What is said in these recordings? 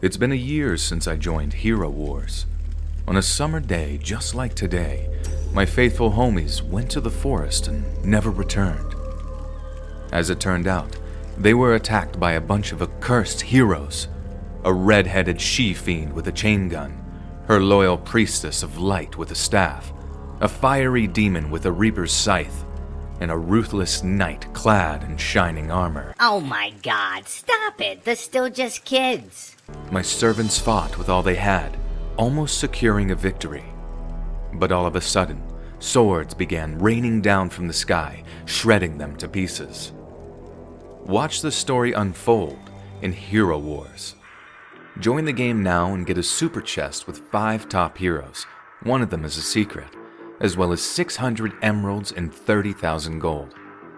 It's been a year since I joined Hero Wars. On a summer day just like today, my faithful homies went to the forest and never returned. As it turned out, they were attacked by a bunch of accursed heroes. A red-headed she-fiend with a chain gun, her loyal priestess of light with a staff, a fiery demon with a reaper's scythe, and a ruthless knight clad in shining armor. Oh my god, stop it! They're still just kids. My servants fought with all they had, almost securing a victory. But all of a sudden, swords began raining down from the sky, shredding them to pieces. Watch the story unfold in Hero Wars. Join the game now and get a super chest with 5 top heroes, one of them is a secret, as well as 600 emeralds and 30,000 gold.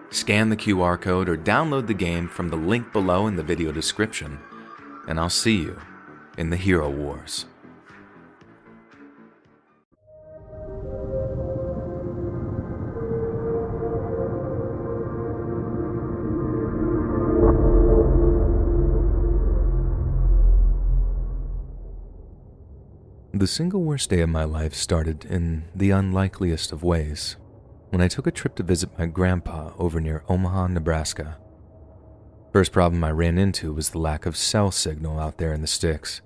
Scan the QR code or download the game from the link below in the video description, and I'll see you in the Hero Wars. The single worst day of my life started in the unlikeliest of ways, when I took a trip to visit my grandpa over near Omaha, Nebraska. First problem I ran into was the lack of cell signal out there in the sticks.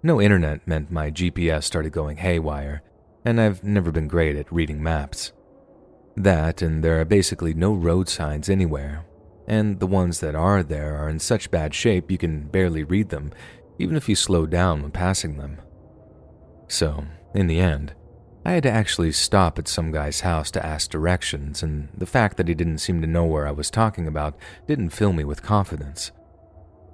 No internet meant my GPS started going haywire, and I've never been great at reading maps. That, and there are basically no road signs anywhere, and the ones that are there are in such bad shape you can barely read them, even if you slow down when passing them. So, in the end, I had to actually stop at some guy's house to ask directions, and the fact that he didn't seem to know where I was talking about didn't fill me with confidence.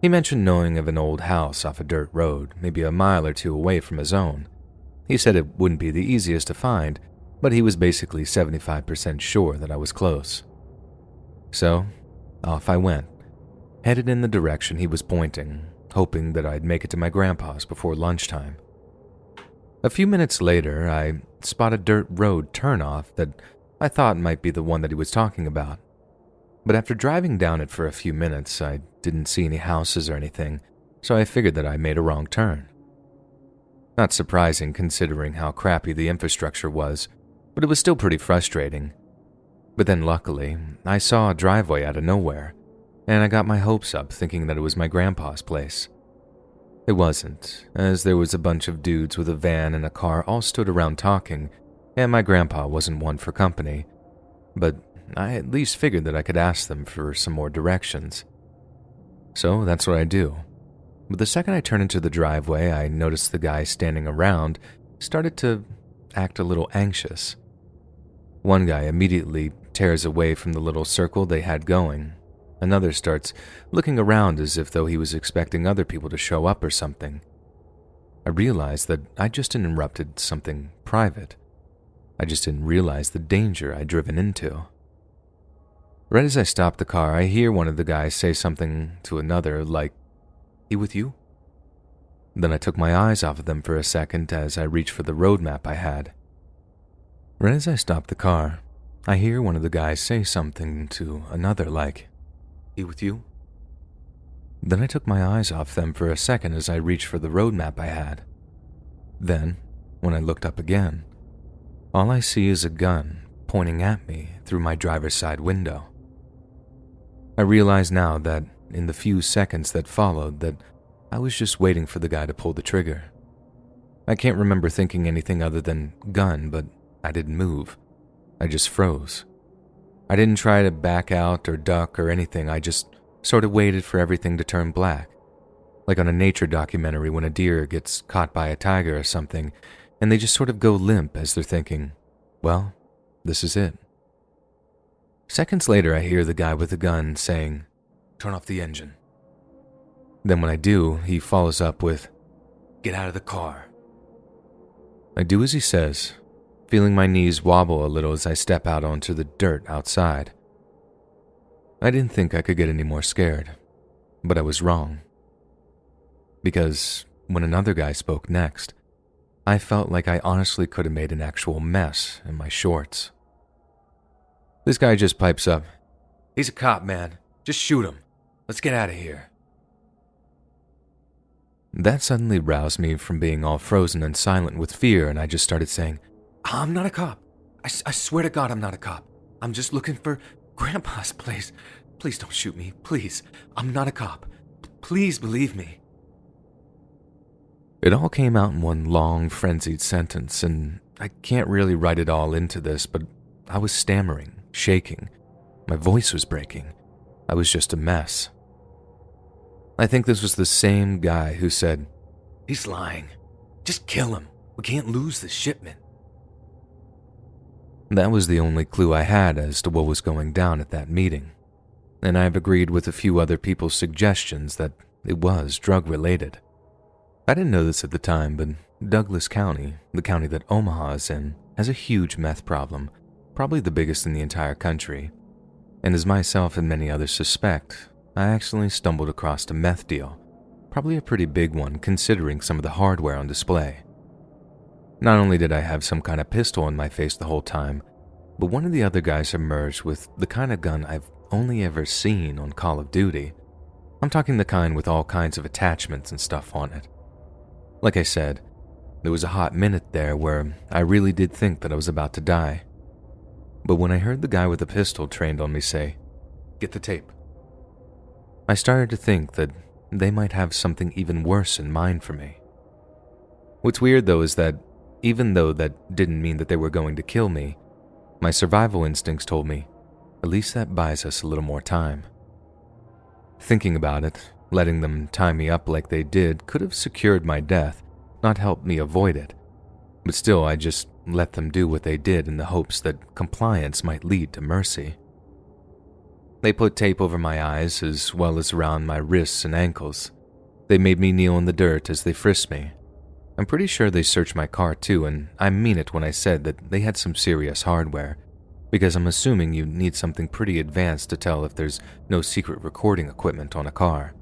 He mentioned knowing of an old house off a dirt road, maybe a mile or two away from his own. He said it wouldn't be the easiest to find, but he was basically 75% sure that I was close. So, off I went, headed in the direction he was pointing, hoping that I'd make it to my grandpa's before lunchtime. A few minutes later, I spot a dirt road turnoff that I thought might be the one that he was talking about. But after driving down it for a few minutes, I didn't see any houses or anything, so I figured that I made a wrong turn. Not surprising considering how crappy the infrastructure was, but it was still pretty frustrating. But then luckily, I saw a driveway out of nowhere, and I got my hopes up thinking that it was my grandpa's place. It wasn't, as there was a bunch of dudes with a van and a car all stood around talking, and my grandpa wasn't one for company, but I at least figured that I could ask them for some more directions. So that's what I do. But the second I turned into the driveway, I noticed the guy standing around started to act a little anxious. One guy immediately tears away from the little circle they had going. Another starts looking around as if though he was expecting other people to show up or something. I realized that I just interrupted something private. I just didn't realize the danger I'd driven into. Right as I stopped the car, I hear one of the guys say something to another like, "He with you?" Then I took my eyes off of them for a second as I reached for the road map I had. Right as I stopped the car, I hear one of the guys say something to another like, "He with you?" Then I took my eyes off them for a second as I reached for the road map I had. Then, when I looked up again, all I see is a gun pointing at me through my driver's side window. I realize now that in the few seconds that followed that I was just waiting for the guy to pull the trigger. I can't remember thinking anything other than gun, but I didn't move. I just froze. I didn't try to back out or duck or anything, I just sort of waited for everything to turn black. Like on a nature documentary when a deer gets caught by a tiger or something, and they just sort of go limp as they're thinking, well, this is it. Seconds later, I hear the guy with the gun saying, "Turn off the engine." Then when I do, he follows up with, "Get out of the car." I do as he says, feeling my knees wobble a little as I step out onto the dirt outside. I didn't think I could get any more scared, but I was wrong. Because when another guy spoke next, I felt like I honestly could have made an actual mess in my shorts. This guy just pipes up, "He's a cop, man. Just shoot him. Let's get out of here." That suddenly roused me from being all frozen and silent with fear, and I just started saying, I'm not a cop. I swear to God I'm not a cop. I'm just looking for Grandpa's place. Please don't shoot me. Please. I'm not a cop. Please believe me. It all came out in one long, frenzied sentence, and I can't really write it all into this, but I was stammering, shaking. My voice was breaking. I was just a mess. I think this was the same guy who said, He's lying. Just kill him. We can't lose this shipment. That was the only clue I had as to what was going down at that meeting, and I've agreed with a few other people's suggestions that it was drug-related. I didn't know this at the time, but Douglas County, the county that Omaha is in, has a huge meth problem, probably the biggest in the entire country. And as myself and many others suspect, I accidentally stumbled across a meth deal, probably a pretty big one considering some of the hardware on display. Not only did I have some kind of pistol in my face the whole time, but one of the other guys emerged with the kind of gun I've only ever seen on Call of Duty. I'm talking the kind with all kinds of attachments and stuff on it. Like I said, there was a hot minute there where I really did think that I was about to die. But when I heard the guy with the pistol trained on me say, Get the tape, I started to think that they might have something even worse in mind for me. What's weird though is that even though that didn't mean that they were going to kill me, my survival instincts told me, at least that buys us a little more time. Thinking about it, letting them tie me up like they did could have secured my death, not helped me avoid it. But still, I just let them do what they did in the hopes that compliance might lead to mercy. They put tape over my eyes as well as around my wrists and ankles. They made me kneel in the dirt as they frisked me. I'm pretty sure they searched my car too, and I mean it when I said that they had some serious hardware, because I'm assuming you need something pretty advanced to tell if there's no secret recording equipment on a car.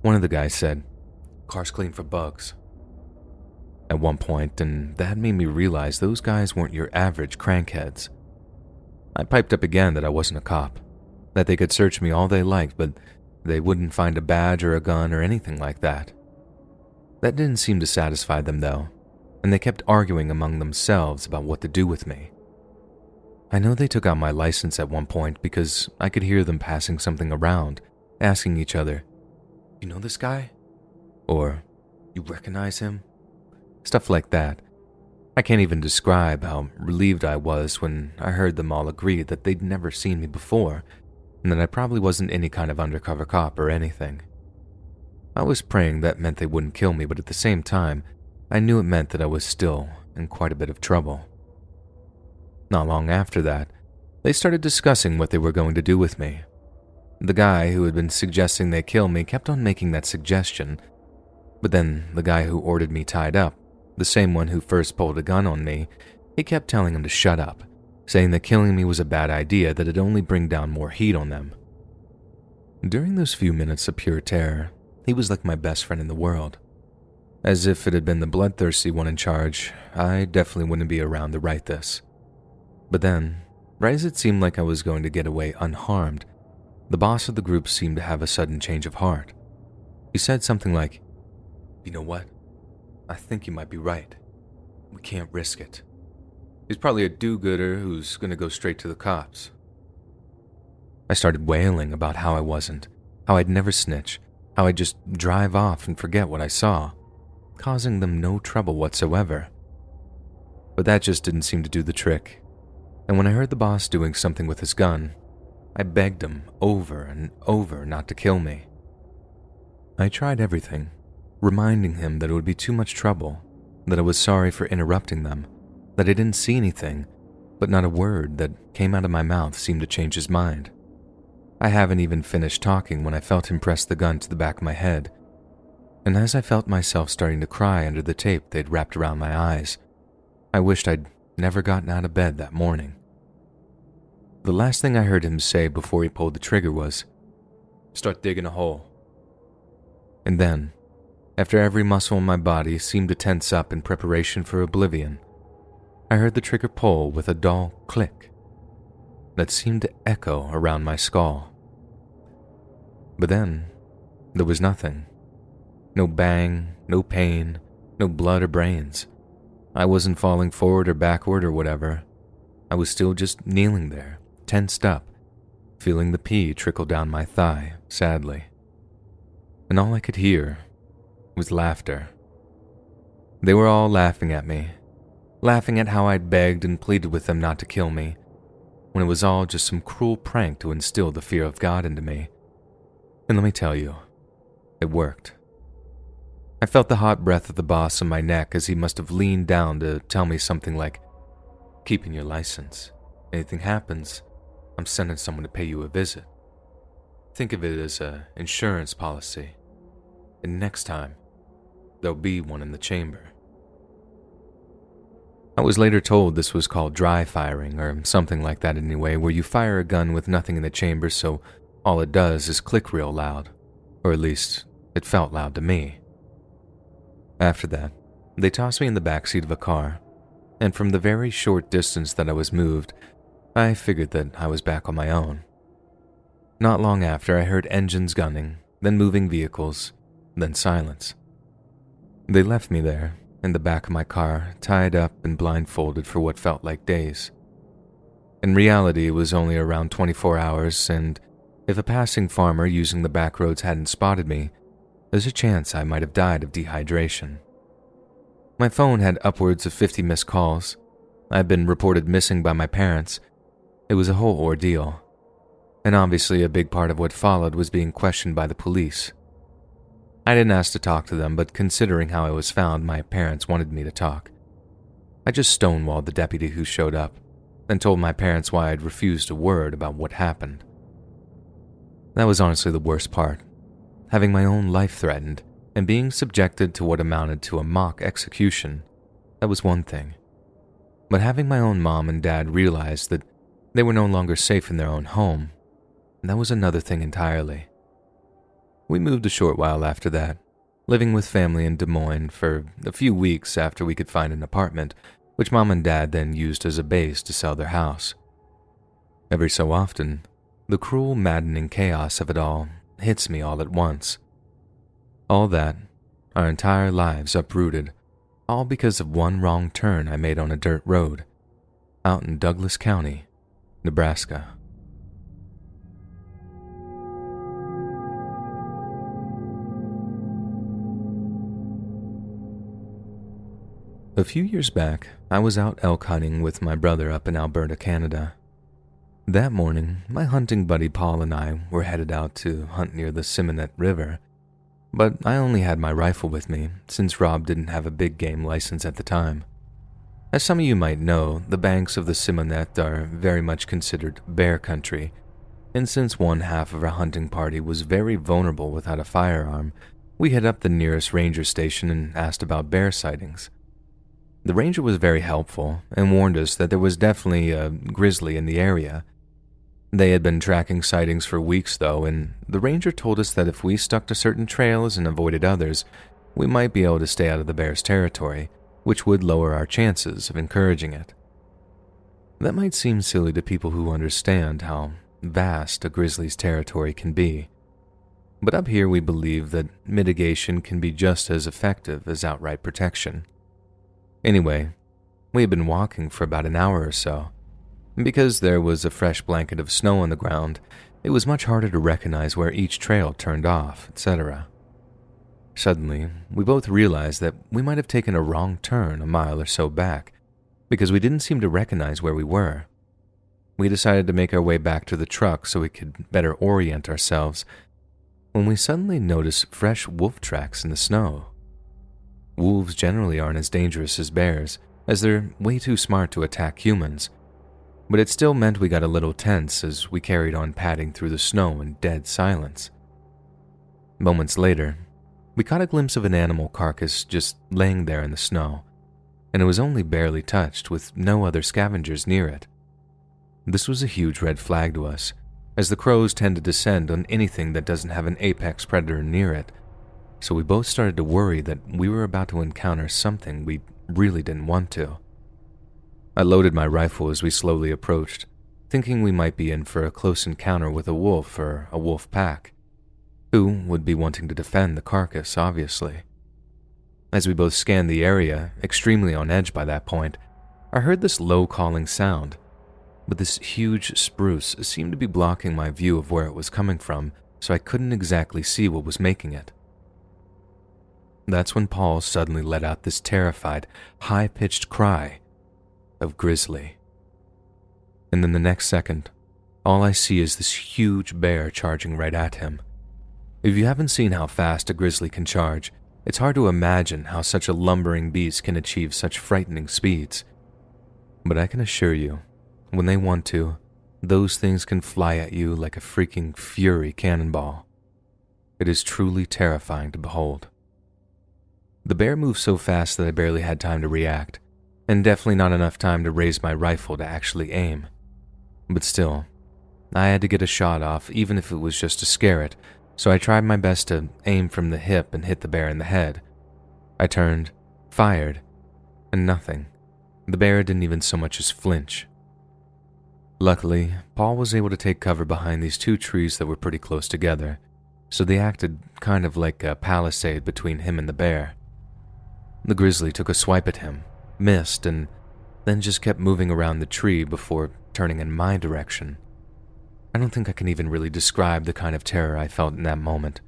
One of the guys said, Car's clean for bugs. At one point, and that made me realize those guys weren't your average crankheads. I piped up again that I wasn't a cop, that they could search me all they liked, but they wouldn't find a badge or a gun or anything like that. That didn't seem to satisfy them though, and they kept arguing among themselves about what to do with me. I know they took out my license at one point because I could hear them passing something around, asking each other, You know this guy? Or, You recognize him? Stuff like that. I can't even describe how relieved I was when I heard them all agree that they'd never seen me before, and that I probably wasn't any kind of undercover cop or anything. I was praying that meant they wouldn't kill me, but at the same time, I knew it meant that I was still in quite a bit of trouble. Not long after that, they started discussing what they were going to do with me. The guy who had been suggesting they kill me kept on making that suggestion, but then the guy who ordered me tied up, the same one who first pulled a gun on me, he kept telling him to shut up, saying that killing me was a bad idea, that it'd only bring down more heat on them. During those few minutes of pure terror, he was like my best friend in the world. As if it had been the bloodthirsty one in charge, I definitely wouldn't be around to write this. But then, right as it seemed like I was going to get away unharmed, the boss of the group seemed to have a sudden change of heart. He said something like, You know what? I think you might be right. We can't risk it. He's probably a do-gooder who's going to go straight to the cops. I started wailing about how I wasn't, how I'd never snitch, how I'd just drive off and forget what I saw, causing them no trouble whatsoever. But that just didn't seem to do the trick, and when I heard the boss doing something with his gun, I begged him over and over not to kill me. I tried everything, reminding him that it would be too much trouble, that I was sorry for interrupting them, that I didn't see anything, but not a word that came out of my mouth seemed to change his mind. I haven't even finished talking when I felt him press the gun to the back of my head, and as I felt myself starting to cry under the tape they'd wrapped around my eyes, I wished I'd never gotten out of bed that morning. The last thing I heard him say before he pulled the trigger was, "Start digging a hole." And then, after every muscle in my body seemed to tense up in preparation for oblivion, I heard the trigger pull with a dull click that seemed to echo around my skull. But then, there was nothing. No bang, no pain, no blood or brains. I wasn't falling forward or backward or whatever. I was still just kneeling there, tensed up, feeling the pee trickle down my thigh, sadly. And all I could hear was laughter. They were all laughing at me, laughing at how I'd begged and pleaded with them not to kill me, when it was all just some cruel prank to instill the fear of God into me. And let me tell you, it worked. I felt the hot breath of the boss on my neck as he must have leaned down to tell me something like, "Keeping your license. Anything happens, I'm sending someone to pay you a visit. Think of it as an insurance policy. And next time, there'll be one in the chamber." I was later told this was called dry firing, or something like that anyway, where you fire a gun with nothing in the chamber so all it does is click real loud. Or at least, it felt loud to me. After that, they tossed me in the backseat of a car, and from the very short distance that I was moved, I figured that I was back on my own. Not long after, I heard engines gunning, then moving vehicles, then silence. They left me there, in the back of my car, tied up and blindfolded for what felt like days. In reality, it was only around 24 hours, and if a passing farmer using the back roads hadn't spotted me, there's a chance I might have died of dehydration. My phone had upwards of 50 missed calls. I'd been reported missing by my parents. It was a whole ordeal. And obviously a big part of what followed was being questioned by the police. I didn't ask to talk to them, but considering how I was found, my parents wanted me to talk. I just stonewalled the deputy who showed up, and told my parents why I'd refused a word about what happened. That was honestly the worst part. Having my own life threatened, and being subjected to what amounted to a mock execution, that was one thing. But having my own mom and dad realize that they were no longer safe in their own home, that was another thing entirely. We moved a short while after that, living with family in Des Moines for a few weeks after we could find an apartment, which Mom and Dad then used as a base to sell their house. Every so often, the cruel, maddening chaos of it all hits me all at once. All that, our entire lives uprooted, all because of one wrong turn I made on a dirt road, out in Douglas County, Nebraska. A few years back, I was out elk hunting with my brother up in Alberta, Canada. That morning, my hunting buddy Paul and I were headed out to hunt near the Simonette River, but I only had my rifle with me since Rob didn't have a big game license at the time. As some of you might know, the banks of the Simonette are very much considered bear country, and since one half of our hunting party was very vulnerable without a firearm, we hit up the nearest ranger station and asked about bear sightings. The ranger was very helpful and warned us that there was definitely a grizzly in the area. They had been tracking sightings for weeks though, and the ranger told us that if we stuck to certain trails and avoided others, we might be able to stay out of the bear's territory, which would lower our chances of encouraging it. That might seem silly to people who understand how vast a grizzly's territory can be, but up here we believe that mitigation can be just as effective as outright protection. Anyway, we had been walking for about an hour or so. Because there was a fresh blanket of snow on the ground, it was much harder to recognize where each trail turned off, etc. Suddenly, we both realized that we might have taken a wrong turn a mile or so back, because we didn't seem to recognize where we were. We decided to make our way back to the truck so we could better orient ourselves, when we suddenly noticed fresh wolf tracks in the snow. Wolves generally aren't as dangerous as bears, as they're way too smart to attack humans, but it still meant we got a little tense as we carried on padding through the snow in dead silence. Moments later, we caught a glimpse of an animal carcass just laying there in the snow, and it was only barely touched with no other scavengers near it. This was a huge red flag to us, as the crows tend to descend on anything that doesn't have an apex predator near it, so we both started to worry that we were about to encounter something we really didn't want to. I loaded my rifle as we slowly approached, thinking we might be in for a close encounter with a wolf or a wolf pack. who would be wanting to defend the carcass, obviously. As we both scanned the area, extremely on edge by that point, I heard this low calling sound, but this huge spruce seemed to be blocking my view of where it was coming from, so I couldn't exactly see what was making it. That's when Paul suddenly let out this terrified, high-pitched cry of grizzly. And then the next second, all I see is this huge bear charging right at him. If you haven't seen how fast a grizzly can charge, it's hard to imagine how such a lumbering beast can achieve such frightening speeds. But I can assure you, when they want to, those things can fly at you like a freaking fury cannonball. It is truly terrifying to behold. The bear moved so fast that I barely had time to react, and definitely not enough time to raise my rifle to actually aim. But still, I had to get a shot off even if it was just to scare it, so I tried my best to aim from the hip and hit the bear in the head. I turned, fired, and nothing. The bear didn't even so much as flinch. Luckily, Paul was able to take cover behind these two trees that were pretty close together, so they acted kind of like a palisade between him and the bear. The grizzly took a swipe at him, missed, and then just kept moving around the tree before turning in my direction. I don't think I can even really describe the kind of terror I felt in that moment.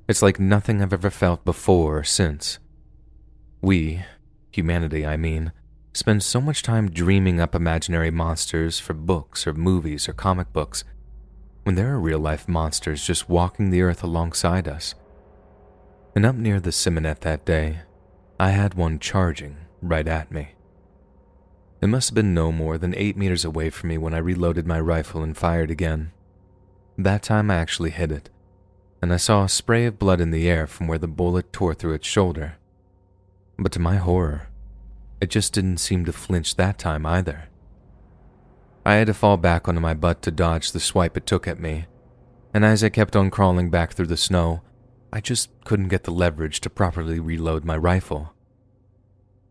It's like nothing I've ever felt before or since. We, humanity I mean, spend so much time dreaming up imaginary monsters for books or movies or comic books, when there are real-life monsters just walking the earth alongside us. And up near the Simonette that day, I had one charging right at me. It must have been no more than 8 meters away from me when I reloaded my rifle and fired again. That time I actually hit it, and I saw a spray of blood in the air from where the bullet tore through its shoulder. But to my horror, it just didn't seem to flinch that time either. I had to fall back onto my butt to dodge the swipe it took at me, and as I kept on crawling back through the snow, I just couldn't get the leverage to properly reload my rifle.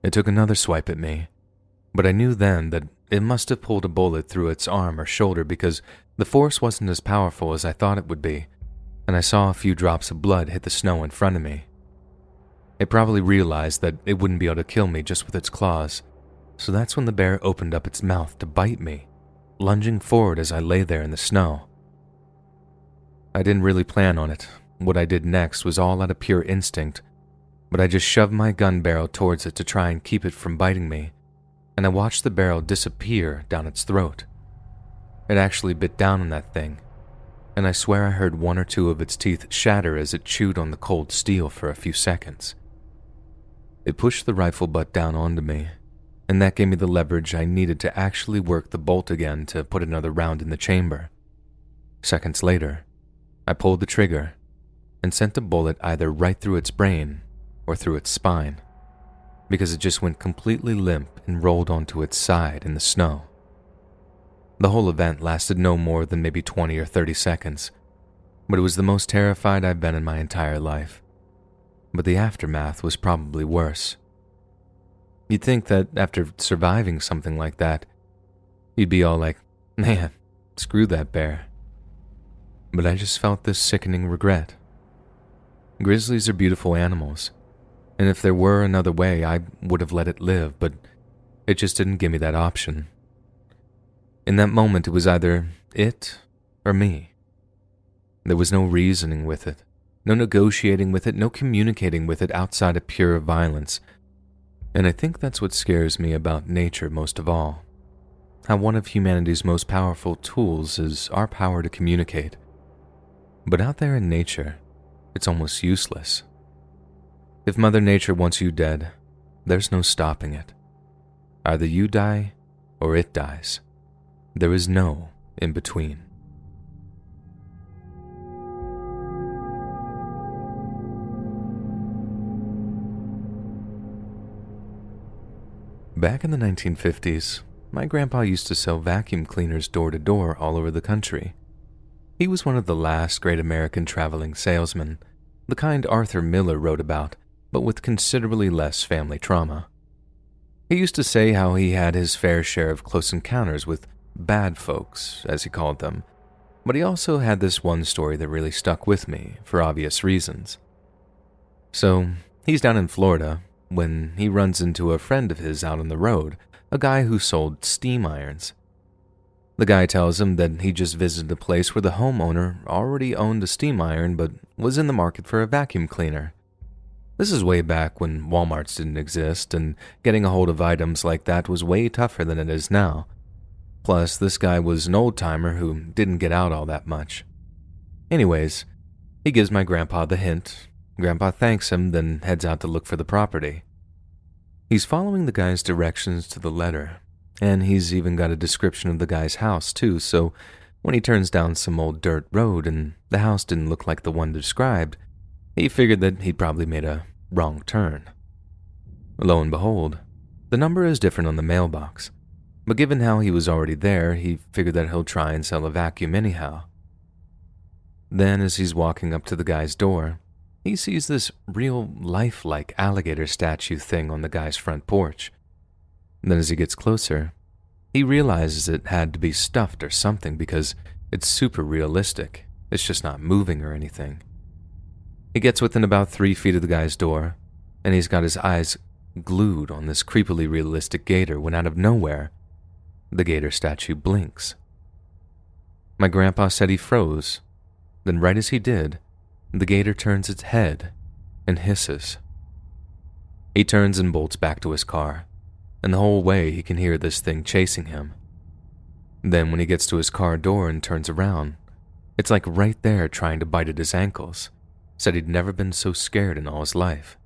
It took another swipe at me, but I knew then that it must have pulled a bullet through its arm or shoulder because the force wasn't as powerful as I thought it would be, and I saw a few drops of blood hit the snow in front of me. It probably realized that it wouldn't be able to kill me just with its claws, so that's when the bear opened up its mouth to bite me, lunging forward as I lay there in the snow. I didn't really plan on it. What I did next was all out of pure instinct, but I just shoved my gun barrel towards it to try and keep it from biting me, and I watched the barrel disappear down its throat. It actually bit down on that thing, and I swear I heard one or two of its teeth shatter as it chewed on the cold steel for a few seconds. It pushed the rifle butt down onto me, and that gave me the leverage I needed to actually work the bolt again to put another round in the chamber. Seconds later, I pulled the trigger and sent the bullet either right through its brain or through its spine, because it just went completely limp and rolled onto its side in the snow. The whole event lasted no more than maybe 20 or 30 seconds, but it was the most terrified I've been in my entire life. But the aftermath was probably worse. You'd think that after surviving something like that, you'd be all like, man, screw that bear. But I just felt this sickening regret. Grizzlies are beautiful animals, and if there were another way, I would have let it live, but it just didn't give me that option. In that moment, it was either it or me. There was no reasoning with it, no negotiating with it, no communicating with it outside of pure violence. And I think that's what scares me about nature most of all. How one of humanity's most powerful tools is our power to communicate. But out there in nature, it's almost useless. If Mother Nature wants you dead, there's no stopping it. Either you die or it dies. There is no in between. Back in the 1950s, my grandpa used to sell vacuum cleaners door to door all over the country. He was one of the last great American traveling salesmen, the kind Arthur Miller wrote about, but with considerably less family trauma. He used to say how he had his fair share of close encounters with bad folks, as he called them, but he also had this one story that really stuck with me for obvious reasons. So, he's down in Florida when he runs into a friend of his out on the road, a guy who sold steam irons. The guy tells him that he just visited a place where the homeowner already owned a steam iron but was in the market for a vacuum cleaner. This is way back when Walmarts didn't exist, and getting a hold of items like that was way tougher than it is now. Plus, this guy was an old-timer who didn't get out all that much. Anyways, he gives my grandpa the hint. Grandpa thanks him, then heads out to look for the property. He's following the guy's directions to the letter, and he's even got a description of the guy's house too, so when he turns down some old dirt road and the house didn't look like the one described, he figured that he'd probably made a wrong turn. Lo and behold, the number is different on the mailbox, but given how he was already there, he figured that he'll try and sell a vacuum anyhow. Then, as he's walking up to the guy's door, he sees this real lifelike alligator statue thing on the guy's front porch. Then as he gets closer, he realizes it had to be stuffed or something because it's super realistic. It's just not moving or anything. He gets within about 3 feet of the guy's door, and he's got his eyes glued on this creepily realistic gator when out of nowhere, the gator statue blinks. My grandpa said he froze. Then right as he did, the gator turns its head and hisses. He turns and bolts back to his car, and the whole way he can hear this thing chasing him. Then when he gets to his car door and turns around, it's like right there trying to bite at his ankles. Said he'd never been so scared in all his life.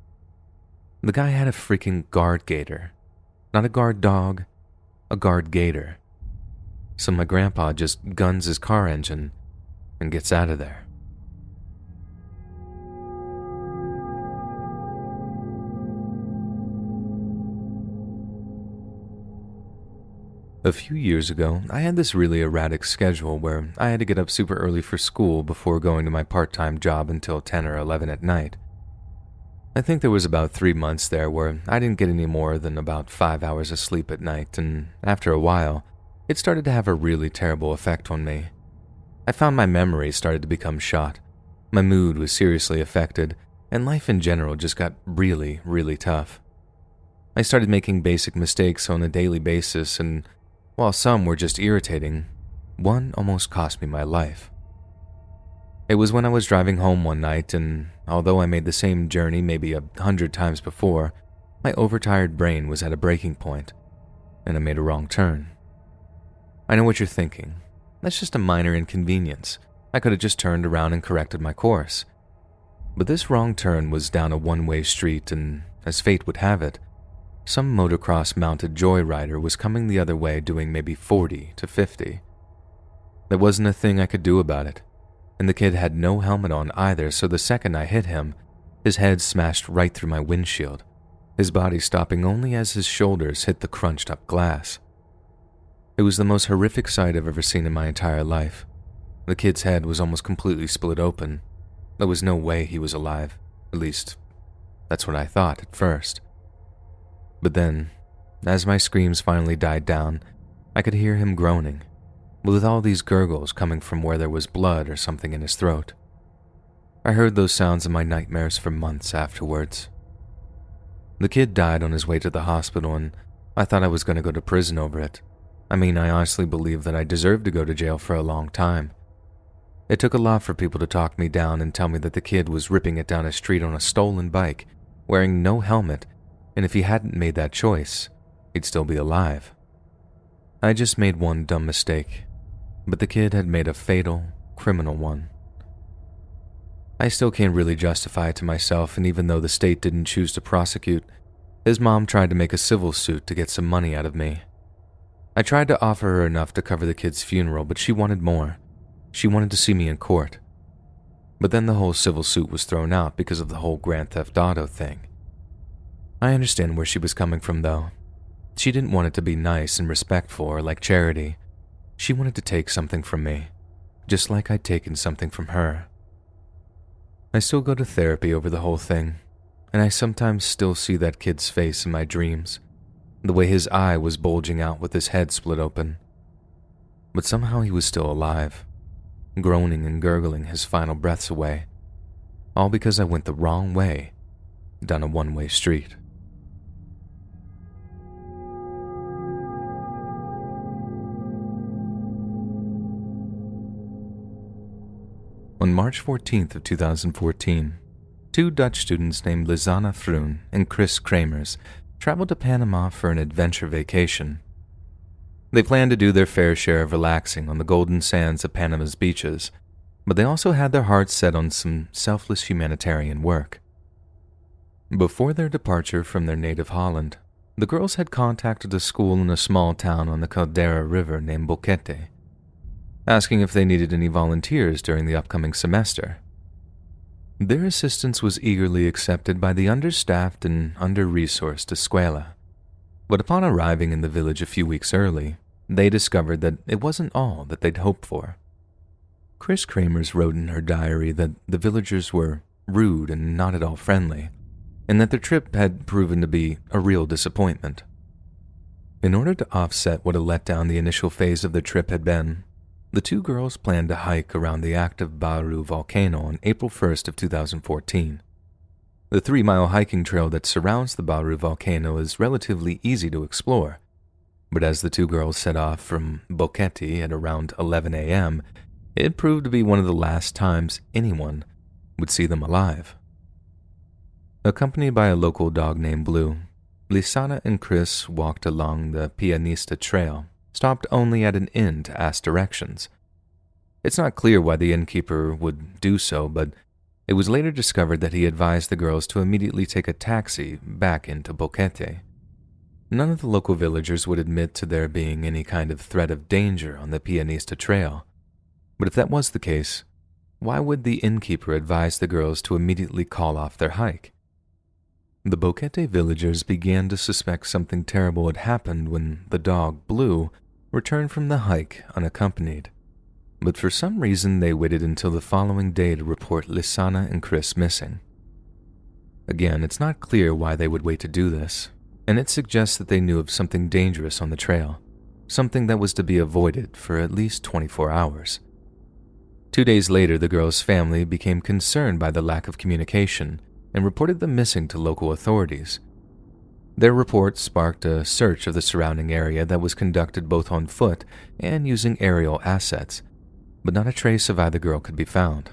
The guy had a freaking guard gator. Not a guard dog, a guard gator. So my grandpa just guns his car engine and gets out of there. A few years ago, I had this really erratic schedule where I had to get up super early for school before going to my part-time job until 10 or 11 at night. I think there was about 3 months there where I didn't get any more than about 5 hours of sleep at night, and after a while, it started to have a really terrible effect on me. I found my memory started to become shot, my mood was seriously affected, and life in general just got really, really tough. I started making basic mistakes on a daily basis, and while some were just irritating, one almost cost me my life. It was when I was driving home one night, and although I made the same journey maybe 100 times before, my overtired brain was at a breaking point, and I made a wrong turn. I know what you're thinking. That's just a minor inconvenience. I could have just turned around and corrected my course. But this wrong turn was down a one-way street, and as fate would have it, some motocross-mounted joyrider was coming the other way doing maybe 40 to 50. There wasn't a thing I could do about it, and the kid had no helmet on either, so the second I hit him, his head smashed right through my windshield, his body stopping only as his shoulders hit the crunched-up glass. It was the most horrific sight I've ever seen in my entire life. The kid's head was almost completely split open. There was no way he was alive. At least, that's what I thought at first. But then, as my screams finally died down, I could hear him groaning, with all these gurgles coming from where there was blood or something in his throat. I heard those sounds in my nightmares for months afterwards. The kid died on his way to the hospital, and I thought I was going to go to prison over it. I mean, I honestly believed that I deserved to go to jail for a long time. It took a lot for people to talk me down and tell me that the kid was ripping it down a street on a stolen bike, wearing no helmet, and if he hadn't made that choice, he'd still be alive. I just made one dumb mistake, but the kid had made a fatal, criminal one. I still can't really justify it to myself, and even though the state didn't choose to prosecute, his mom tried to make a civil suit to get some money out of me. I tried to offer her enough to cover the kid's funeral, but she wanted more. She wanted to see me in court. But then the whole civil suit was thrown out because of the whole Grand Theft Auto thing. I understand where she was coming from, though. She didn't want it to be nice and respectful or like charity. She wanted to take something from me, just like I'd taken something from her. I still go to therapy over the whole thing, and I sometimes still see that kid's face in my dreams, the way his eye was bulging out with his head split open. But somehow he was still alive. groaning and gurgling his final breaths away, all because I went the wrong way down a one-way street. On March 14th of 2014, two Dutch students named Lisanne Froon and Chris Kramers traveled to Panama for an adventure vacation. They planned to do their fair share of relaxing on the golden sands of Panama's beaches, but they also had their hearts set on some selfless humanitarian work. Before their departure from their native Holland, the girls had contacted a school in a small town on the Caldera River named Boquete, asking if they needed any volunteers during the upcoming semester. Their assistance was eagerly accepted by the understaffed and under-resourced escuela, but upon arriving in the village a few weeks early, they discovered that it wasn't all that they'd hoped for. Chris Kramers wrote in her diary that the villagers were rude and not at all friendly, and that their trip had proven to be a real disappointment. In order to offset what a letdown the initial phase of their trip had been, the two girls planned to hike around the active Baru volcano on April 1st of 2014. The 3-mile hiking trail that surrounds the Baru volcano is relatively easy to explore, but as the two girls set off from Boquete at around 11 a.m., it proved to be one of the last times anyone would see them alive. Accompanied by a local dog named Blue, Lisanne and Chris walked along the Pianista Trail, stopped only at an inn to ask directions. It's not clear why the innkeeper would do so, but it was later discovered that he advised the girls to immediately take a taxi back into Boquete. None of the local villagers would admit to there being any kind of threat of danger on the Pianista Trail, but if that was the case, why would the innkeeper advise the girls to immediately call off their hike? The Boquete villagers began to suspect something terrible had happened when the dog, Blue, returned from the hike unaccompanied, but for some reason they waited until the following day to report Lisanne and Chris missing. Again, it's not clear why they would wait to do this, and it suggests that they knew of something dangerous on the trail, something that was to be avoided for at least 24 hours. 2 days later, the girls' family became concerned by the lack of communication and reported them missing to local authorities. Their report sparked a search of the surrounding area that was conducted both on foot and using aerial assets, but not a trace of either girl could be found.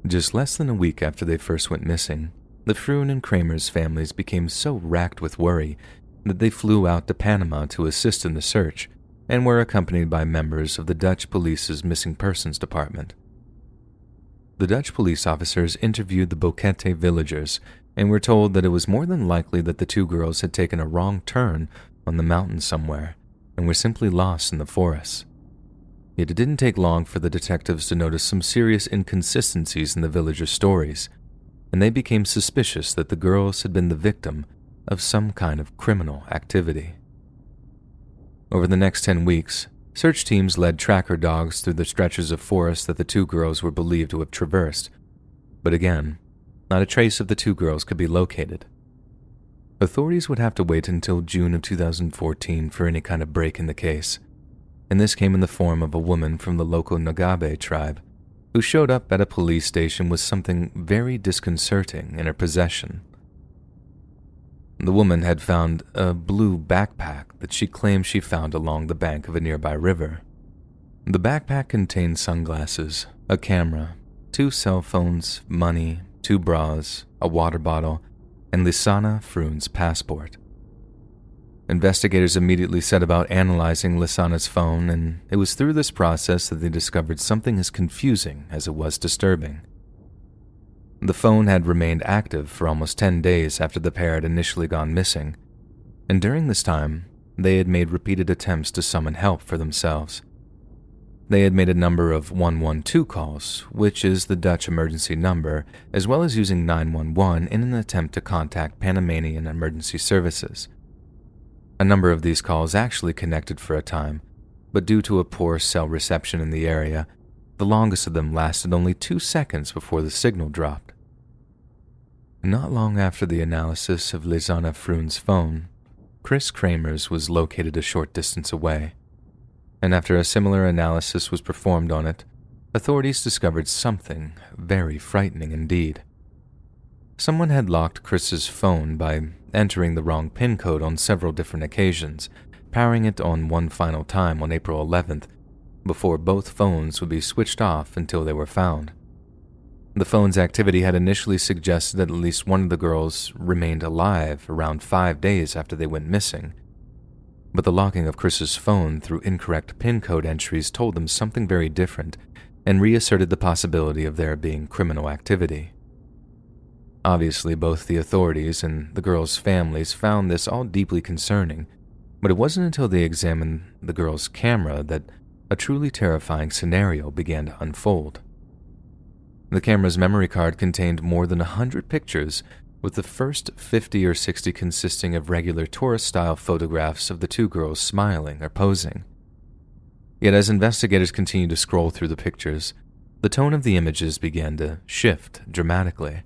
Just less than a week after they first went missing, the Froon and Kramers families became so racked with worry that they flew out to Panama to assist in the search and were accompanied by members of the Dutch police's missing persons department. The Dutch police officers interviewed the Boquete villagers and were told that it was more than likely that the two girls had taken a wrong turn on the mountain somewhere and were simply lost in the forest. Yet it didn't take long for the detectives to notice some serious inconsistencies in the villagers' stories, and they became suspicious that the girls had been the victim of some kind of criminal activity. Over the next 10 weeks, search teams led tracker dogs through the stretches of forest that the two girls were believed to have traversed, but again, not a trace of the two girls could be located. Authorities would have to wait until June of 2014 for any kind of break in the case, and this came in the form of a woman from the local Nagabe tribe who showed up at a police station with something very disconcerting in her possession. The woman had found a blue backpack that she claimed she found along the bank of a nearby river. The backpack contained sunglasses, a camera, 2 cell phones, money, 2 bras, a water bottle, and Lisanne Froon's passport. Investigators immediately set about analyzing Lisanne's phone, and it was through this process that they discovered something as confusing as it was disturbing. The phone had remained active for almost 10 days after the pair had initially gone missing, and during this time, they had made repeated attempts to summon help for themselves. They had made a number of 112 calls, which is the Dutch emergency number, as well as using 911 in an attempt to contact Panamanian emergency services. A number of these calls actually connected for a time, but due to a poor cell reception in the area, the longest of them lasted only 2 seconds before the signal dropped. Not long after the analysis of Lisanne Froon's phone, Chris Kramers was located a short distance away, and after a similar analysis was performed on it, authorities discovered something very frightening indeed. Someone had locked Chris's phone by entering the wrong PIN code on several different occasions, powering it on one final time on April 11th, before both phones would be switched off until they were found. The phone's activity had initially suggested that at least one of the girls remained alive around 5 days after they went missing, but the locking of Chris's phone through incorrect PIN code entries told them something very different and reasserted the possibility of there being criminal activity. Obviously, both the authorities and the girls' families found this all deeply concerning, but it wasn't until they examined the girls' camera that a truly terrifying scenario began to unfold. The camera's memory card contained more than 100 pictures, with the first 50 or 60 consisting of regular tourist-style photographs of the two girls smiling or posing. Yet as investigators continued to scroll through the pictures, the tone of the images began to shift dramatically.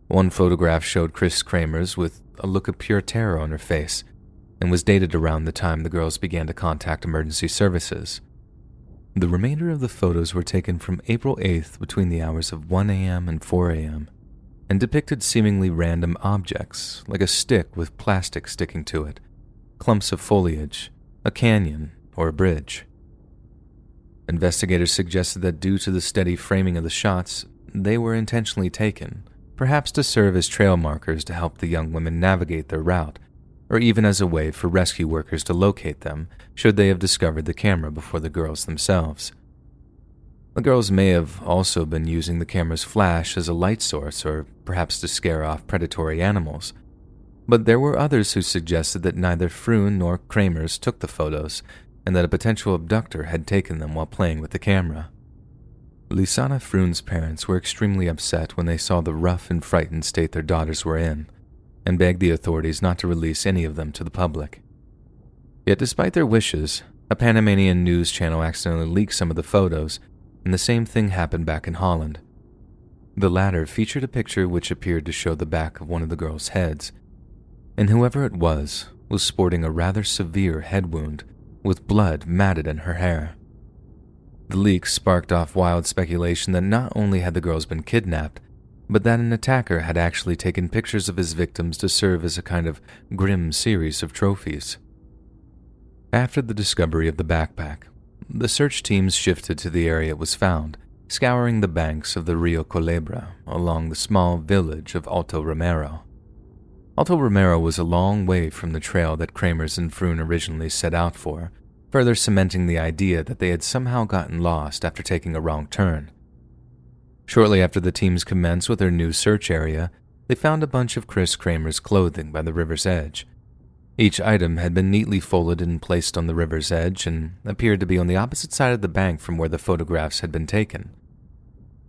One photograph showed Chris Kramers with a look of pure terror on her face and was dated around the time the girls began to contact emergency services. The remainder of the photos were taken from April 8th between the hours of 1 a.m. and 4 a.m. and depicted seemingly random objects like a stick with plastic sticking to it, clumps of foliage, a canyon, or a bridge. Investigators suggested that due to the steady framing of the shots, they were intentionally taken, perhaps to serve as trail markers to help the young women navigate their route, or even as a way for rescue workers to locate them should they have discovered the camera before the girls themselves. The girls may have also been using the camera's flash as a light source or perhaps to scare off predatory animals, but there were others who suggested that neither Froon nor Kramers took the photos and that a potential abductor had taken them while playing with the camera. Lisanna Froon's parents were extremely upset when they saw the rough and frightened state their daughters were in, and begged the authorities not to release any of them to the public. Yet despite their wishes, a Panamanian news channel accidentally leaked some of the photos, and the same thing happened back in Holland. The latter featured a picture which appeared to show the back of one of the girls' heads, and whoever it was sporting a rather severe head wound with blood matted in her hair. The leak sparked off wild speculation that not only had the girls been kidnapped, but that an attacker had actually taken pictures of his victims to serve as a kind of grim series of trophies. After the discovery of the backpack, the search teams shifted to the area it was found, scouring the banks of the Rio Culebra along the small village of Alto Romero. Alto Romero was a long way from the trail that Kramers and Froon originally set out for, further cementing the idea that they had somehow gotten lost after taking a wrong turn. Shortly after the teams commenced with their new search area, they found a bunch of Chris Kramers' clothing by the river's edge. Each item had been neatly folded and placed on the river's edge and appeared to be on the opposite side of the bank from where the photographs had been taken.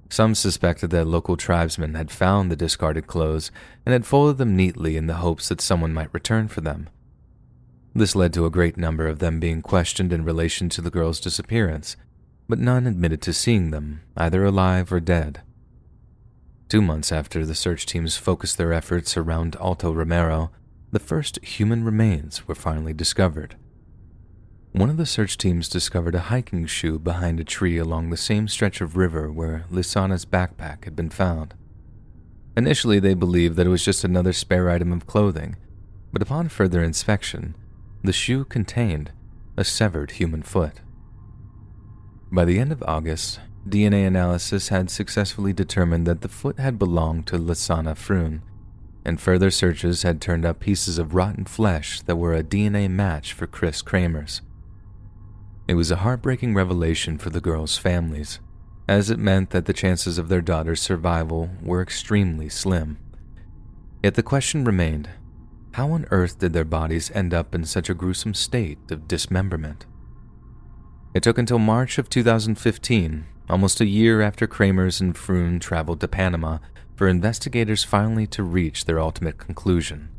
Some suspected that local tribesmen had found the discarded clothes and had folded them neatly in the hopes that someone might return for them. This led to a great number of them being questioned in relation to the girls' disappearance, but none admitted to seeing them, either alive or dead. 2 months after the search teams focused their efforts around Alto Romero, the first human remains were finally discovered. One of the search teams discovered a hiking shoe behind a tree along the same stretch of river where Lisanna's backpack had been found. Initially, they believed that it was just another spare item of clothing, but upon further inspection, the shoe contained a severed human foot. By the end of August, DNA analysis had successfully determined that the foot had belonged to Lisanna Froon, and further searches had turned up pieces of rotten flesh that were a DNA match for Chris Kramers. It was a heartbreaking revelation for the girls' families, as it meant that the chances of their daughter's survival were extremely slim. Yet the question remained, how on earth did their bodies end up in such a gruesome state of dismemberment? It took until March of 2015, almost a year after Kramers and Froon traveled to Panama, for investigators finally to reach their ultimate conclusion.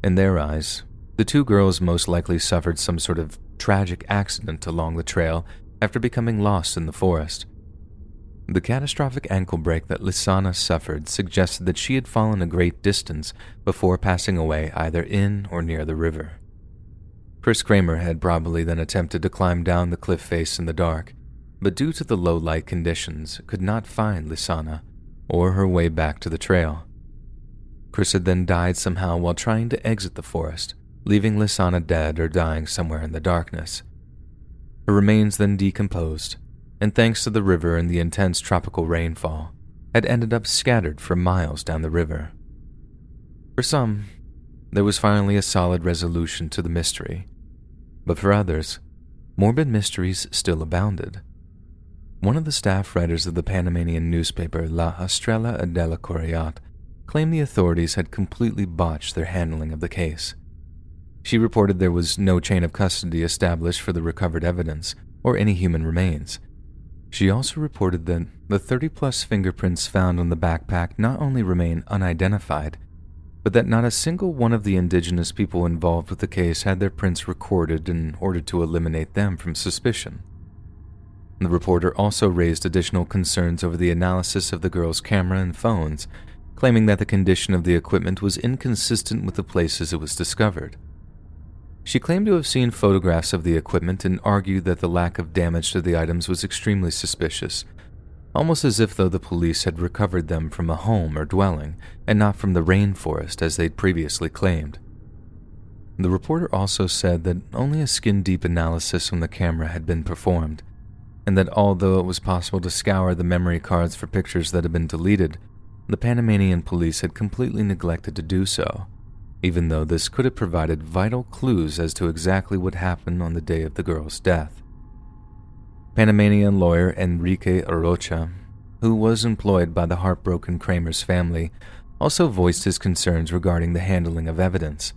In their eyes, the two girls most likely suffered some sort of tragic accident along the trail after becoming lost in the forest. The catastrophic ankle break that Lisanna suffered suggested that she had fallen a great distance before passing away either in or near the river. Chris Kramer had probably then attempted to climb down the cliff face in the dark, but due to the low light conditions, could not find Lisanna or her way back to the trail. Chris had then died somehow while trying to exit the forest, leaving Lisanna dead or dying somewhere in the darkness. Her remains then decomposed, and thanks to the river and the intense tropical rainfall, had ended up scattered for miles down the river. For some, there was finally a solid resolution to the mystery, but for others, morbid mysteries still abounded. One of the staff writers of the Panamanian newspaper La Estrella de la Coryat claimed the authorities had completely botched their handling of the case. She reported there was no chain of custody established for the recovered evidence or any human remains. She also reported that the 30-plus fingerprints found on the backpack not only remain unidentified, but that not a single one of the indigenous people involved with the case had their prints recorded in order to eliminate them from suspicion. The reporter also raised additional concerns over the analysis of the girl's camera and phones, claiming that the condition of the equipment was inconsistent with the places it was discovered. She claimed to have seen photographs of the equipment and argued that the lack of damage to the items was extremely suspicious, almost as if though the police had recovered them from a home or dwelling and not from the rainforest as they'd previously claimed. The reporter also said that only a skin-deep analysis on the camera had been performed, and that although it was possible to scour the memory cards for pictures that had been deleted, the Panamanian police had completely neglected to do so, even though this could have provided vital clues as to exactly what happened on the day of the girl's death. Panamanian lawyer Enrique Arocha, who was employed by the heartbroken Kramer's family, also voiced his concerns regarding the handling of evidence.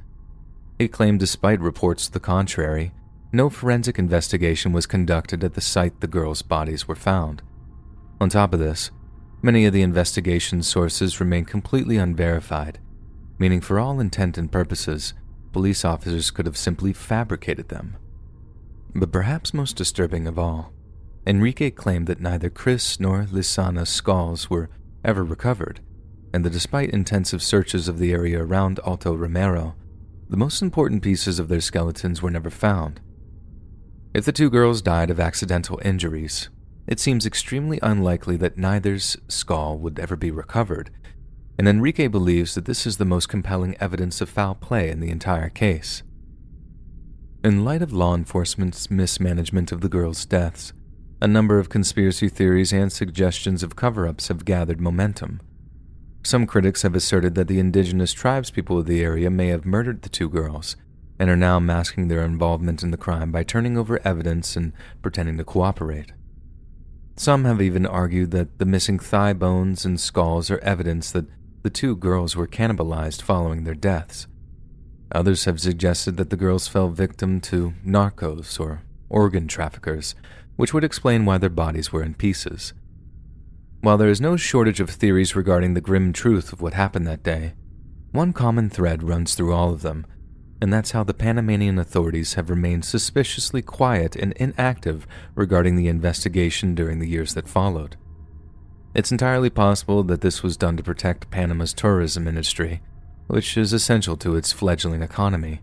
He claimed despite reports to the contrary, no forensic investigation was conducted at the site the girls' bodies were found. On top of this, many of the investigation sources remain completely unverified, meaning for all intent and purposes, police officers could have simply fabricated them. But perhaps most disturbing of all, Enrique claimed that neither Chris nor Lisanna's skulls were ever recovered, and that despite intensive searches of the area around Alto Romero, the most important pieces of their skeletons were never found. If the two girls died of accidental injuries, it seems extremely unlikely that neither's skull would ever be recovered, and Enrique believes that this is the most compelling evidence of foul play in the entire case. In light of law enforcement's mismanagement of the girls' deaths, a number of conspiracy theories and suggestions of cover-ups have gathered momentum. Some critics have asserted that the indigenous tribespeople of the area may have murdered the two girls, and are now masking their involvement in the crime by turning over evidence and pretending to cooperate. Some have even argued that the missing thigh bones and skulls are evidence that the two girls were cannibalized following their deaths. Others have suggested that the girls fell victim to narcos or organ traffickers, which would explain why their bodies were in pieces. While there is no shortage of theories regarding the grim truth of what happened that day, one common thread runs through all of them, and that's how the Panamanian authorities have remained suspiciously quiet and inactive regarding the investigation during the years that followed. It's entirely possible that this was done to protect Panama's tourism industry, which is essential to its fledgling economy.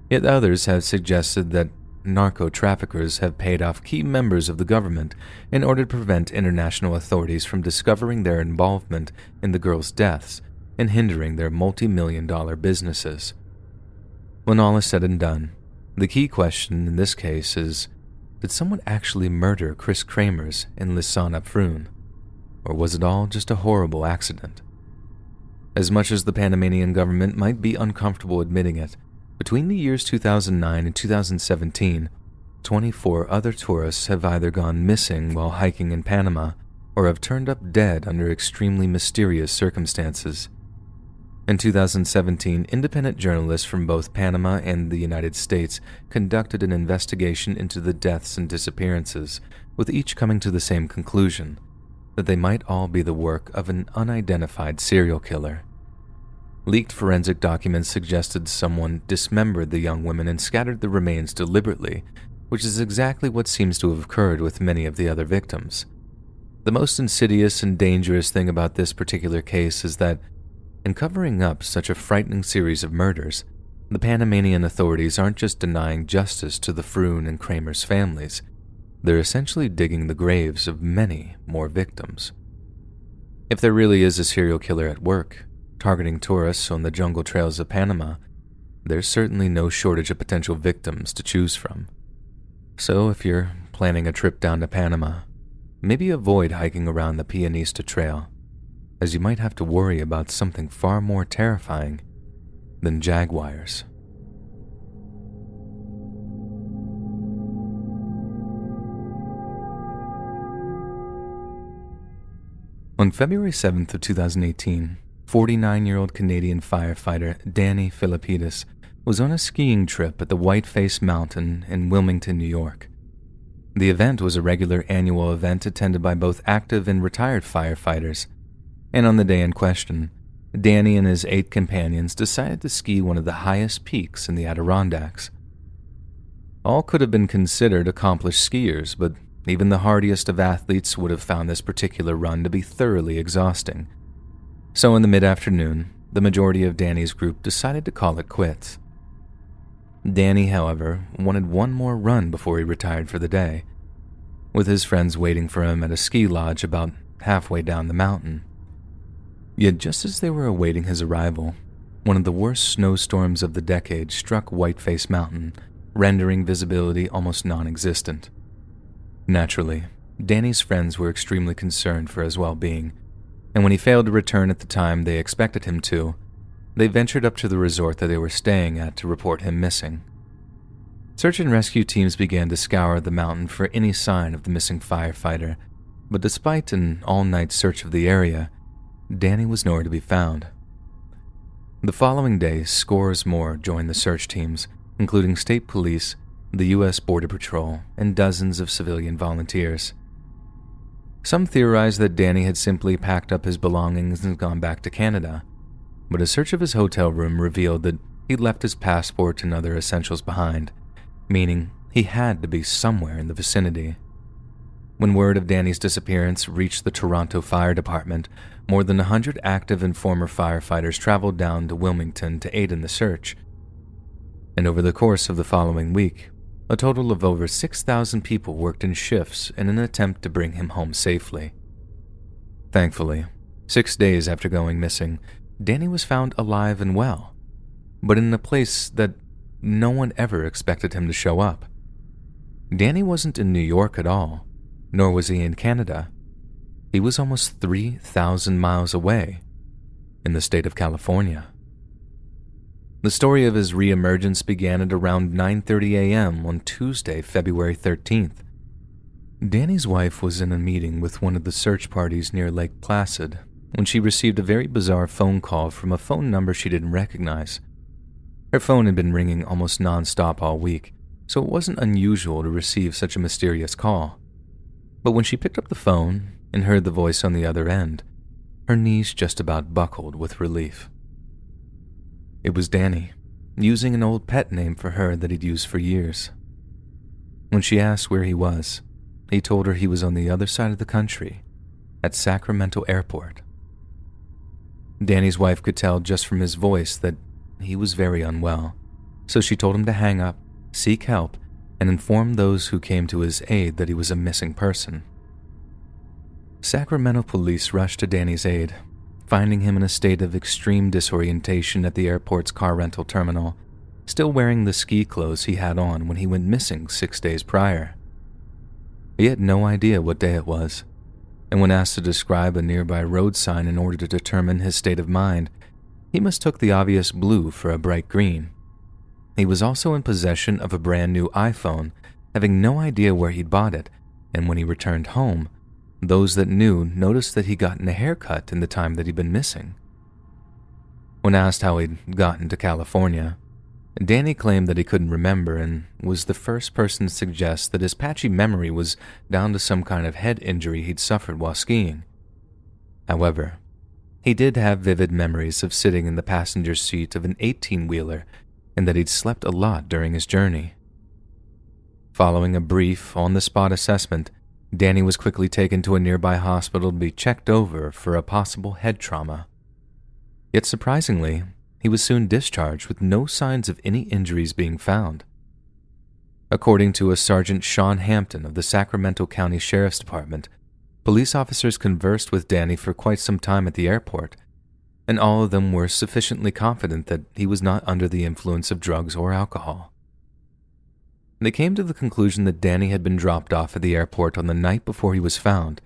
Yet others have suggested that narco-traffickers have paid off key members of the government in order to prevent international authorities from discovering their involvement in the girls' deaths and hindering their multi-million-dollar businesses. When all is said and done, the key question in this case is, did someone actually murder Chris Kramers and Lisanna Pfrun? Or was it all just a horrible accident? As much as the Panamanian government might be uncomfortable admitting it, between the years 2009 and 2017, 24 other tourists have either gone missing while hiking in Panama or have turned up dead under extremely mysterious circumstances. In 2017, independent journalists from both Panama and the United States conducted an investigation into the deaths and disappearances, with each coming to the same conclusion, that they might all be the work of an unidentified serial killer. Leaked forensic documents suggested someone dismembered the young women and scattered the remains deliberately, which is exactly what seems to have occurred with many of the other victims. The most insidious and dangerous thing about this particular case is that, in covering up such a frightening series of murders, the Panamanian authorities aren't just denying justice to the Pfrun and Kramers families, they're essentially digging the graves of many more victims. If there really is a serial killer at work, targeting tourists on the jungle trails of Panama, there's certainly no shortage of potential victims to choose from. So if you're planning a trip down to Panama, maybe avoid hiking around the Pianista Trail, as you might have to worry about something far more terrifying than jaguars. On February 7th of 2018, 49-year-old Canadian firefighter Danny Philippidis was on a skiing trip at the Whiteface Mountain in Wilmington, New York. The event was a regular annual event attended by both active and retired firefighters, and on the day in question, Danny and his 8 companions decided to ski one of the highest peaks in the Adirondacks. All could have been considered accomplished skiers, but even the hardiest of athletes would have found this particular run to be thoroughly exhausting. So in the mid-afternoon, the majority of Danny's group decided to call it quits. Danny, however, wanted one more run before he retired for the day, with his friends waiting for him at a ski lodge about halfway down the mountain. Yet just as they were awaiting his arrival, one of the worst snowstorms of the decade struck Whiteface Mountain, rendering visibility almost non-existent. Naturally, Danny's friends were extremely concerned for his well-being, and when he failed to return at the time they expected him to, they ventured up to the resort that they were staying at to report him missing. Search and rescue teams began to scour the mountain for any sign of the missing firefighter, but despite an all-night search of the area, Danny was nowhere to be found. The following day, scores more joined the search teams, including state police, the U.S. Border Patrol, and dozens of civilian volunteers. Some theorized that Danny had simply packed up his belongings and gone back to Canada, but a search of his hotel room revealed that he'd left his passport and other essentials behind, meaning he had to be somewhere in the vicinity. When word of Danny's disappearance reached the Toronto Fire Department, more than 100 active and former firefighters traveled down to Wilmington to aid in the search. And over the course of the following week, a total of over 6,000 people worked in shifts in an attempt to bring him home safely. Thankfully, 6 days after going missing, Danny was found alive and well, but in a place that no one ever expected him to show up. Danny wasn't in New York at all, nor was he in Canada. He was almost 3,000 miles away, in the state of California. The story of his re-emergence began at around 9:30 a.m. on Tuesday, February 13th. Danny's wife was in a meeting with one of the search parties near Lake Placid when she received a very bizarre phone call from a phone number she didn't recognize. Her phone had been ringing almost non-stop all week, so it wasn't unusual to receive such a mysterious call. But when she picked up the phone and heard the voice on the other end, her knees just about buckled with relief. It was Danny, using an old pet name for her that he'd used for years. When she asked where he was, he told her he was on the other side of the country, at Sacramento Airport. Danny's wife could tell just from his voice that he was very unwell, so she told him to hang up, seek help, and inform those who came to his aid that he was a missing person. Sacramento police rushed to Danny's aid, finding him in a state of extreme disorientation at the airport's car rental terminal, still wearing the ski clothes he had on when he went missing 6 days prior. He had no idea what day it was, and when asked to describe a nearby road sign in order to determine his state of mind, he mistook the obvious blue for a bright green. He was also in possession of a brand new iPhone, having no idea where he'd bought it, and when he returned home, those that knew noticed that he'd gotten a haircut in the time that he'd been missing. When asked how he'd gotten to California, Danny claimed that he couldn't remember and was the first person to suggest that his patchy memory was down to some kind of head injury he'd suffered while skiing. However, he did have vivid memories of sitting in the passenger seat of an 18-wheeler and that he'd slept a lot during his journey. Following a brief, on-the-spot assessment, Danny was quickly taken to a nearby hospital to be checked over for a possible head trauma. Yet surprisingly, he was soon discharged with no signs of any injuries being found. According to a Sergeant Sean Hampton of the Sacramento County Sheriff's Department, police officers conversed with Danny for quite some time at the airport, and all of them were sufficiently confident that he was not under the influence of drugs or alcohol. They came to the conclusion that Danny had been dropped off at the airport on the night before he was found,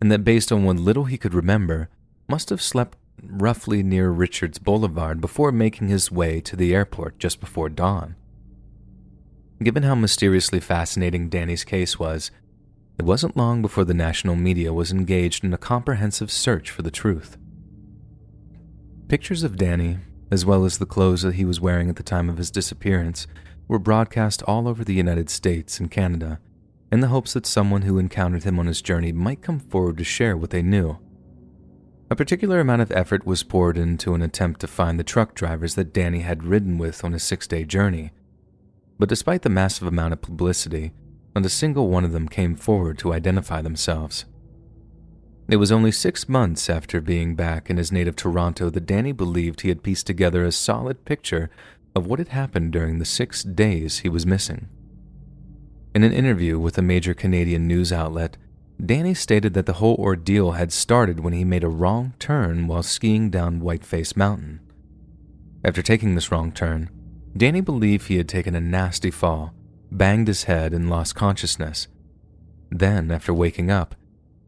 and that based on what little he could remember, must have slept roughly near Richards Boulevard before making his way to the airport just before dawn. Given how mysteriously fascinating Danny's case was, it wasn't long before the national media was engaged in a comprehensive search for the truth. Pictures of Danny, as well as the clothes that he was wearing at the time of his disappearance, were broadcast all over the United States and Canada, in the hopes that someone who encountered him on his journey might come forward to share what they knew. A particular amount of effort was poured into an attempt to find the truck drivers that Danny had ridden with on his 6-day journey, but despite the massive amount of publicity, not a single one of them came forward to identify themselves. It was only 6 months after being back in his native Toronto that Danny believed he had pieced together a solid picture of what had happened during the 6 days he was missing. In an interview with a major Canadian news outlet, Danny stated that the whole ordeal had started when he made a wrong turn while skiing down Whiteface Mountain. After taking this wrong turn, Danny believed he had taken a nasty fall, banged his head, and lost consciousness. Then, after waking up,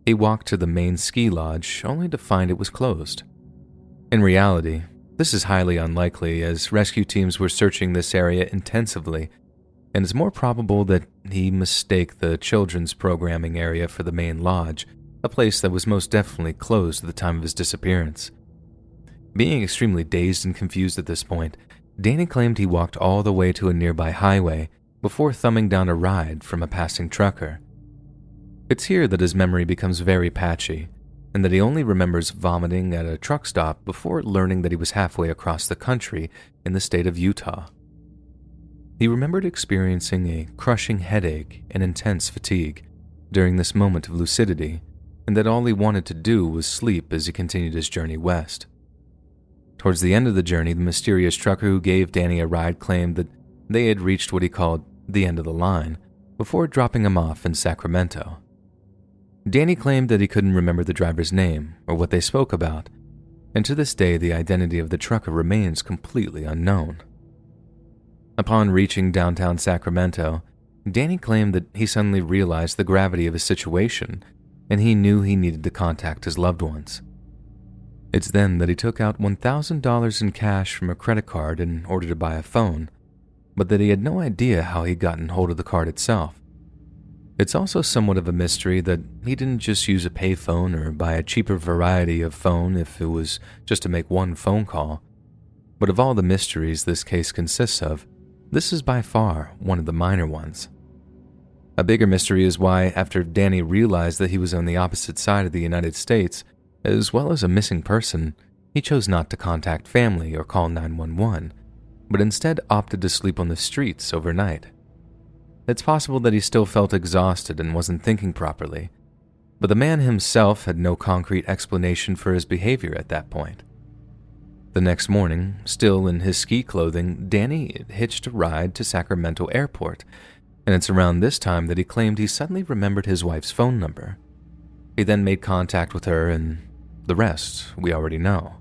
he walked to the main ski lodge only to find it was closed. In reality, this is highly unlikely as rescue teams were searching this area intensively, and it's more probable that he mistake the children's programming area for the main lodge, a place that was most definitely closed at the time of his disappearance. Being extremely dazed and confused at this point, Danny claimed he walked all the way to a nearby highway before thumbing down a ride from a passing trucker. It's here that his memory becomes very patchy, and that he only remembers vomiting at a truck stop before learning that he was halfway across the country in the state of Utah. He remembered experiencing a crushing headache and intense fatigue during this moment of lucidity, and that all he wanted to do was sleep as he continued his journey west. Towards the end of the journey, the mysterious trucker who gave Danny a ride claimed that they had reached what he called the end of the line before dropping him off in Sacramento. Danny claimed that he couldn't remember the driver's name or what they spoke about, and to this day the identity of the trucker remains completely unknown. Upon reaching downtown Sacramento, Danny claimed that he suddenly realized the gravity of his situation, and he knew he needed to contact his loved ones. It's then that he took out $1,000 in cash from a credit card in order to buy a phone, but that he had no idea how he'd gotten hold of the card itself. It's also somewhat of a mystery that he didn't just use a payphone or buy a cheaper variety of phone if it was just to make one phone call. But of all the mysteries this case consists of, this is by far one of the minor ones. A bigger mystery is why, after Danny realized that he was on the opposite side of the United States, as well as a missing person, he chose not to contact family or call 911, but instead opted to sleep on the streets overnight. It's possible that he still felt exhausted and wasn't thinking properly, but the man himself had no concrete explanation for his behavior at that point. The next morning, still in his ski clothing, Danny hitched a ride to Sacramento Airport, and it's around this time that he claimed he suddenly remembered his wife's phone number. He then made contact with her, and the rest we already know.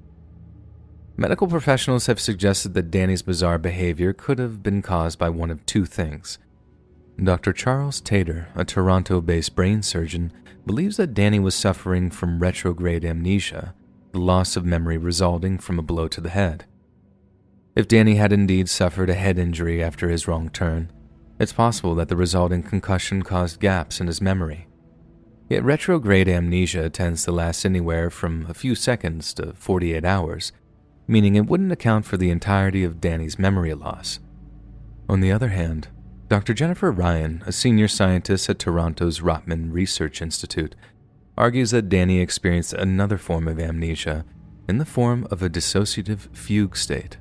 Medical professionals have suggested that Danny's bizarre behavior could have been caused by one of two things. Dr. Charles Tater, a Toronto-based brain surgeon, believes that Danny was suffering from retrograde amnesia, the loss of memory resulting from a blow to the head. If Danny had indeed suffered a head injury after his wrong turn, it's possible that the resulting concussion caused gaps in his memory. Yet retrograde amnesia tends to last anywhere from a few seconds to 48 hours, meaning it wouldn't account for the entirety of Danny's memory loss. On the other hand, Dr. Jennifer Ryan, a senior scientist at Toronto's Rotman Research Institute, argues that Danny experienced another form of amnesia in the form of a dissociative fugue state.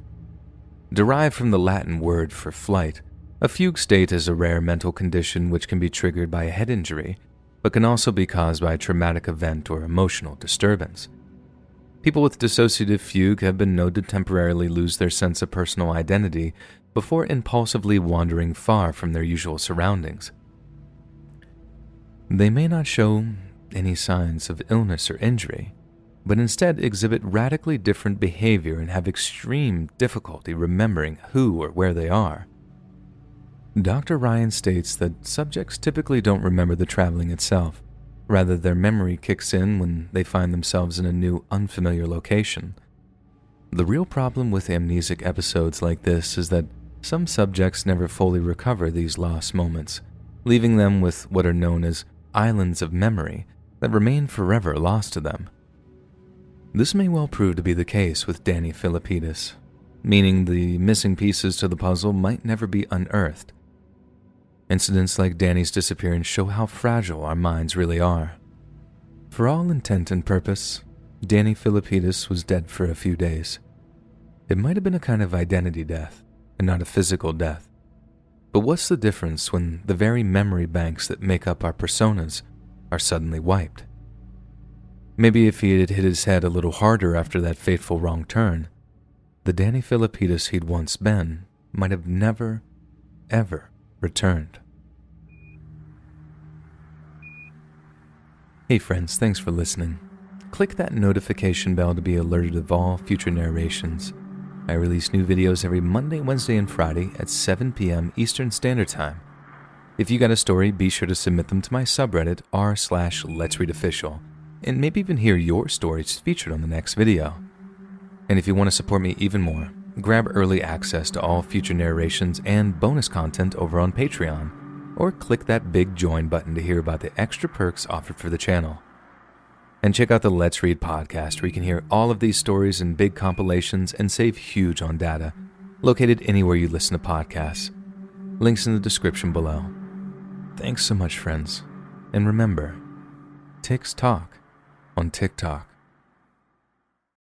Derived from the Latin word for flight, a fugue state is a rare mental condition which can be triggered by a head injury, but can also be caused by a traumatic event or emotional disturbance. People with dissociative fugue have been known to temporarily lose their sense of personal identity before impulsively wandering far from their usual surroundings. They may not show any signs of illness or injury, but instead exhibit radically different behavior and have extreme difficulty remembering who or where they are. Dr. Ryan states that subjects typically don't remember the traveling itself. Rather, their memory kicks in when they find themselves in a new, unfamiliar location. The real problem with amnesic episodes like this is that some subjects never fully recover these lost moments, leaving them with what are known as islands of memory that remain forever lost to them. This may well prove to be the case with Danny Philippidis, meaning the missing pieces to the puzzle might never be unearthed. Incidents like Danny's disappearance show how fragile our minds really are. For all intent and purpose, Danny Philippidis was dead for a few days. It might have been a kind of identity death, and not a physical death. But what's the difference when the very memory banks that make up our personas are suddenly wiped? Maybe if he had hit his head a little harder after that fateful wrong turn, the Danny Philippidis he'd once been might have never, ever returned. Hey friends, thanks for listening. Click that notification bell to be alerted of all future narrations. I release new videos every Monday, Wednesday, and Friday at 7 p.m. Eastern Standard Time. If you got a story, be sure to submit them to my subreddit r/Let'sReadOfficial, and maybe even hear your stories featured on the next video. And if you want to support me even more, grab early access to all future narrations and bonus content over on Patreon, or click that big join button to hear about the extra perks offered for the channel. And check out the Let's Read podcast, where you can hear all of these stories in big compilations and save huge on data, located anywhere you listen to podcasts. Links in the description below. Thanks so much, friends. And remember, Ticks talk on TikTok.